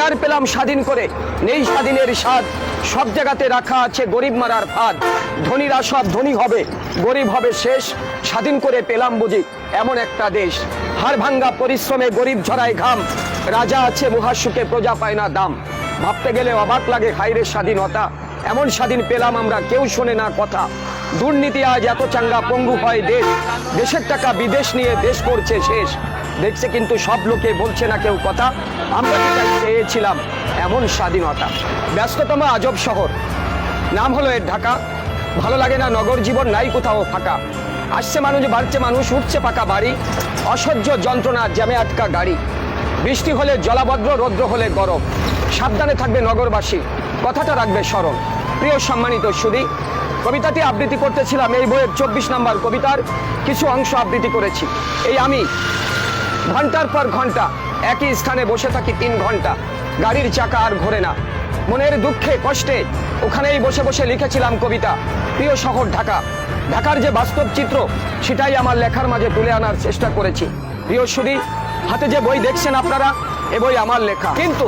আর পেলাম স্বাধীন করে, নেই স্বাধীনের স্বাদ, সব জায়গাতে রাখা আছে গরিব মারার ফাঁদ। ধনীরা সব ধনী হবে, গরিব হবে শেষ, স্বাধীন করে পেলাম বুঝি এমন একটা দেশ। হাড় ভাঙ্গা পরিশ্রমে গরিব ঝরায় ঘাম, রাজা আছে মহাসুখে প্রজা পায় না দাম। ভাবতে গেলে অবাক লাগে হায়রে স্বাধীনতা, এমন স্বাধীন পেলাম আমরা কেউ শোনে না কথা। দুর্নীতি আজ এত চাঙ্গা পঙ্গু হয় দেশ, দেশের টাকা বিদেশ নিয়ে দেশ করছে শেষ। দেখছে কিন্তু সব লোকে বলছে না কেউ কথা, আমরা চেয়েছিলাম এমন স্বাধীনতা। ব্যস্ততম আজব শহর, নাম হলো এর ঢাকা। ভালো লাগে না নগর জীবন, নাই কোথাও ফাঁকা। আসছে মানুষ, বাড়ছে মানুষ, উঠছে পাকা বাড়ি, অসহ্য যন্ত্রণা জ্যামে আটকা গাড়ি। বৃষ্টি হলে জলাবদ্র, রৌদ্র হলে গরম, সাবধানে থাকবে নগরবাসী, কথাটা রাখবে স্মরণ। প্রিয় সম্মানিত সুধী, কবিতাটি আবৃত্তি করতেছিলাম এই বইয়ের 24 নম্বর কবিতার কিছু অংশ আবৃত্তি করেছি। এই আমি ঘন্টার পর ঘন্টা একই স্থানে বসে থাকি 3 ঘন্টা, গাড়ির চাকা আর ঘোরে না। মনের দুঃখে কষ্টে ওখানেই বসে বসে লিখেছিলাম কবিতা। প্রিয় শহর ঢাকা, ঢাকার যে বাস্তব চিত্র সেটাই আমার লেখার মাঝে তুলে আনার চেষ্টা করেছি। প্রিয় সুধী, হাতে যে বই দেখছেন আপনারা, এ বই আমার লেখা, কিন্তু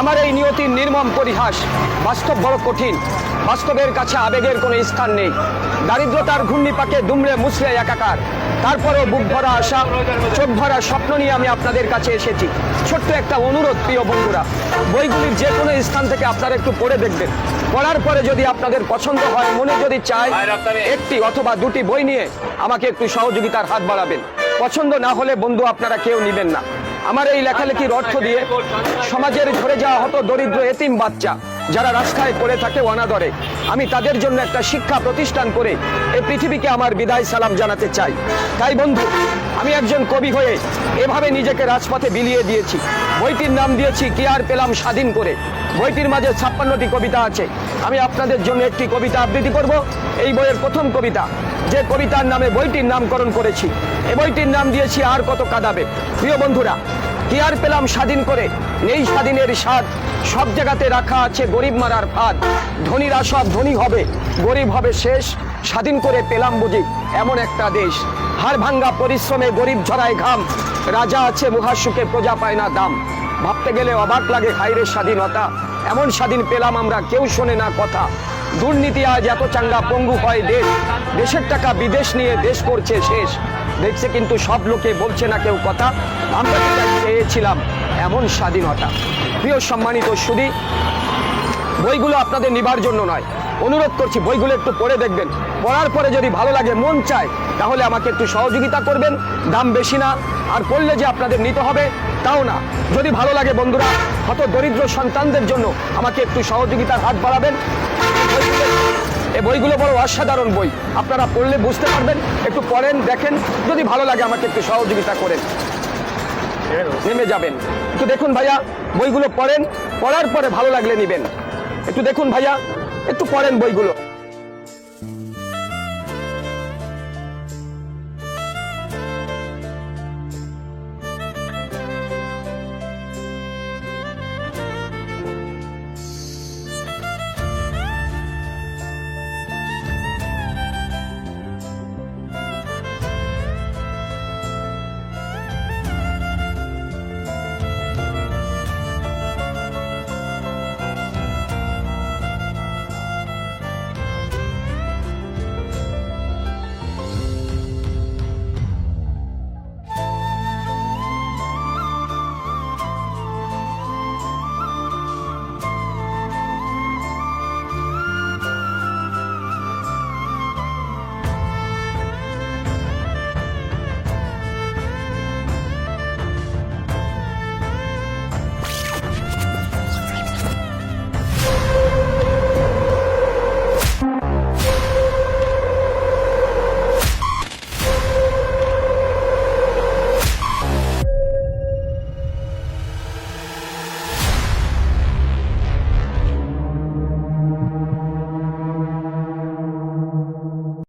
আমার এই নিয়তির নির্মম পরিহাস। বাস্তব বড় কঠিন, বাস্তবের কাছে আবেগের কোনো স্থান নেই। দারিদ্রতার ঘূর্ণিপাকে দুমড়ে মুছড়ে একাকার, তারপরেও বুক ভরা আশা, চোখ ভরা স্বপ্ন নিয়ে আমি আপনাদের কাছে এসেছি। ছোট্ট একটা অনুরোধ প্রিয় বন্ধুরা, বইগুলির যে কোনো স্থান থেকে আপনারা একটু পড়ে দেখবেন। পড়ার পরে যদি আপনাদের পছন্দ হয়, মনে যদি চায়, একটি অথবা দুটি বই নিয়ে আমাকে একটু সহযোগিতার হাত বাড়াবেন। পছন্দ না হলে বন্ধু আপনারা কেউ নেবেন না। আমার এই লেখালেখির অর্থ দিয়ে সমাজের ঝরে যাওয়া হতো দরিদ্র এতিম বাচ্চা যারা রাস্তায় পড়ে থাকে অনাদরে, আমি তাদের জন্য একটা শিক্ষা প্রতিষ্ঠান করে এই পৃথিবীকে আমার বিদায় সালাম জানাতে চাই। তাই বন্ধু, আমি একজন কবি হয়ে এভাবে নিজেকে রাজপথে বিলিয়ে দিয়েছি। বইটির নাম দিয়েছি কি আর পেলাম স্বাধীন করে। বইটির মাঝে 56টি কবিতা আছে। আমি আপনাদের জন্য একটি কবিতা আবৃত্তি করব। এই বইয়ের প্রথম কবিতা, যে কবিতার নামে বইটির নামকরণ করেছি, এই বইটির নাম দিয়েছি আর কত কাঁদাবে। প্রিয় বন্ধুরা, কি আর পেলাম স্বাধীন করে, নেই স্বাধীনের স্বাদ, সব জায়গাতে রাখা আছে গরিব মারার ফাঁদ। ধনীরা সব ধনী হবে, গরিব হবে শেষ, স্বাধীন করে পেলাম বুঝি এমন একটা দেশ। হাড় ভাঙ্গা পরিশ্রমে গরিব ঝরায় ঘাম, রাজা আছে মহাসুখে প্রজা পায় না দাম। ভাবতে গেলে অবাক লাগে হায়রে স্বাধীনতা, এমন স্বাধীন পেলাম আমরা কেউ শোনে না কথা। দুর্নীতি আজ এত চাঙ্গা পঙ্গু হয় দেশ, দেশের টাকা বিদেশ নিয়ে দেশ করছে শেষ। দেখছে কিন্তু সব লোকে বলছে না কেউ কথা, আমরা চেয়েছিলাম এমন স্বাধীনতা। প্রিয় সম্মানিত সুধী, বইগুলো আপনাদের নিবার জন্য নয়, অনুরোধ করছি বইগুলো একটু পড়ে দেখবেন। পড়ার পরে যদি ভালো লাগে, মন চায়, তাহলে আমাকে একটু সহযোগিতা করবেন। দাম বেশি না, আর পড়লে যে আপনাদের নিতে হবে তাও না। যদি ভালো লাগে বন্ধুরা, হত দরিদ্র সন্তানদের জন্য আমাকে একটু সহযোগিতার হাত বাড়াবেন। এই বইগুলো বড় অসাধারণ বই, আপনারা পড়লে বুঝতে পারবেন। একটু পড়েন, দেখেন, যদি ভালো লাগে আমাকে একটু সহযোগিতা করেন, নেমে যাবেন। একটু দেখুন ভাইয়া, বইগুলো পড়েন, পড়ার পরে ভালো লাগলে নিবেন। একটু দেখুন ভাইয়া, একটু পড়েন বইগুলো।